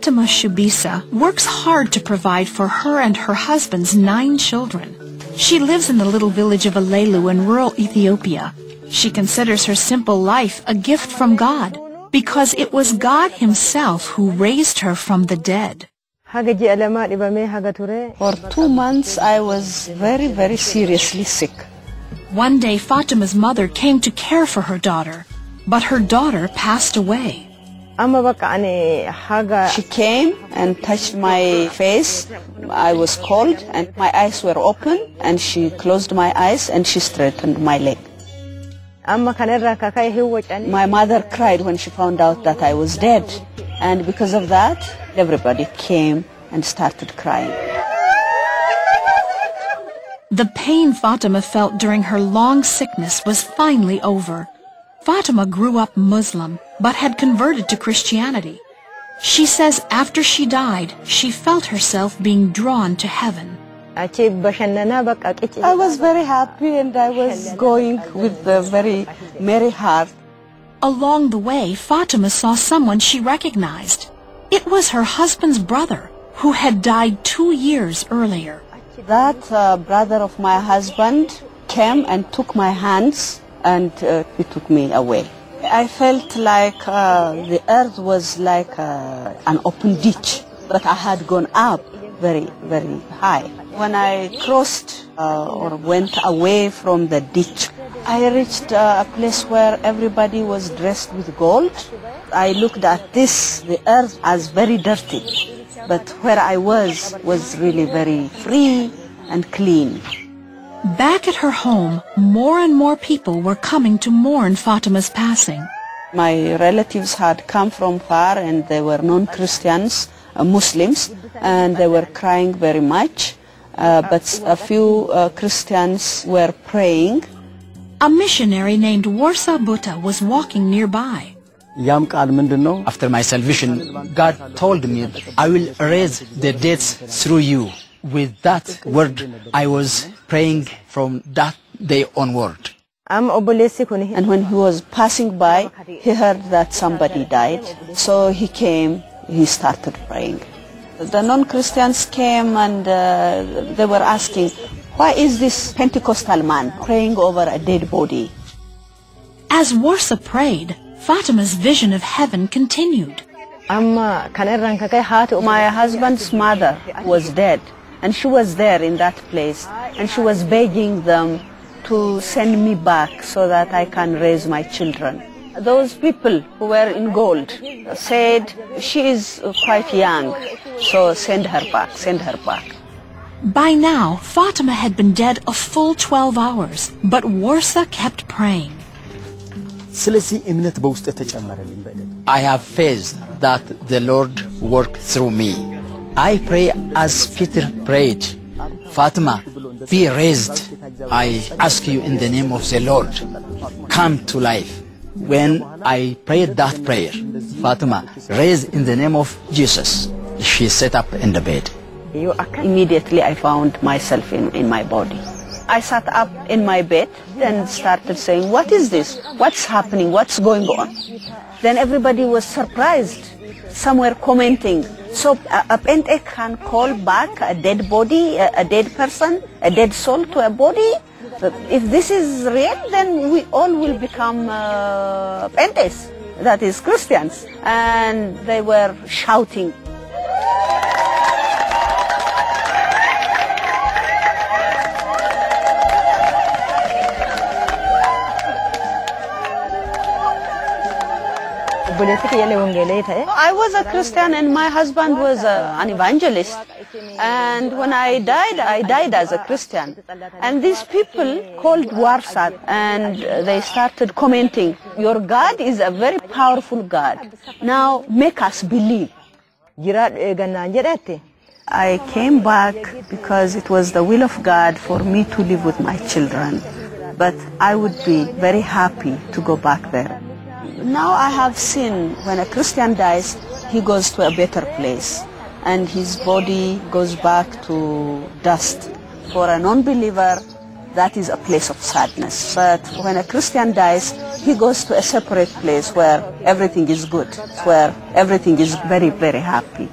Fatima Shubisa works hard to provide for her and her husband's 9 children. She lives in the little village of Alelu in rural Ethiopia. She considers her simple life a gift from God, because it was God Himself who raised her from the dead. For 2 months I was very, very seriously sick. One day Fatima's mother came to care for her daughter, but her daughter passed away. She came and touched my face. I was cold and my eyes were open, and she closed my eyes and she straightened my leg. My mother cried when she found out that I was dead, and because of that everybody came and started crying. The pain Fatima felt during her long sickness was finally over. Fatima grew up Muslim, but had converted to Christianity. She says after she died, she felt herself being drawn to heaven. I was very happy and I was going with a very merry heart. Along the way, Fatima saw someone she recognized. It was her husband's brother, who had died 2 years earlier. That brother of my husband came and took my hands, and he took me away. I felt like the earth was like an open ditch, but I had gone up very, very high. When I crossed or went away from the ditch, I reached a place where everybody was dressed with gold. I looked at this, the earth, as very dirty, but where I was really very free and clean. Back at her home, more and more people were coming to mourn Fatima's passing. My relatives had come from far and they were non-Christians, Muslims, and they were crying very much. But a few Christians were praying. A missionary named Warsa Buta was walking nearby. After my salvation, God told me, I will raise the dead through you. With that word, I was praying from that day onward. And when he was passing by, he heard that somebody died. So he came, he started praying. The non-Christians came and they were asking, why is this Pentecostal man praying over a dead body? As Warsa prayed, Fatima's vision of heaven continued. My husband's mother was dead, and she was there in that place, and she was begging them to send me back so that I can raise my children. Those people who were in gold said, she is quite young, so send her back, send her back. By now, Fatima had been dead a full 12 hours, but Warsa kept praying. I have faith that the Lord worked through me. I pray as Peter prayed, Fatima, be raised. I ask you in the name of the Lord, come to life. When I prayed that prayer, Fatima raised in the name of Jesus. She sat up in the bed. Immediately I found myself in my body. I sat up in my bed and started saying, what is this? What's happening? What's going on? Then everybody was surprised. Some were commenting, so a Pente can call back a dead body, a dead person, a dead soul to a body? If this is real, then we all will become Pentes, that is Christians. And they were shouting. I was a Christian and my husband was an evangelist. And when I died as a Christian. And these people called Warsa and they started commenting, your God is a very powerful God. Now make us believe. I came back because it was the will of God for me to live with my children. But I would be very happy to go back there. Now I have seen when a Christian dies, he goes to a better place and his body goes back to dust. For a non-believer, that is a place of sadness. But when a Christian dies, he goes to a separate place where everything is good, where everything is very, very happy.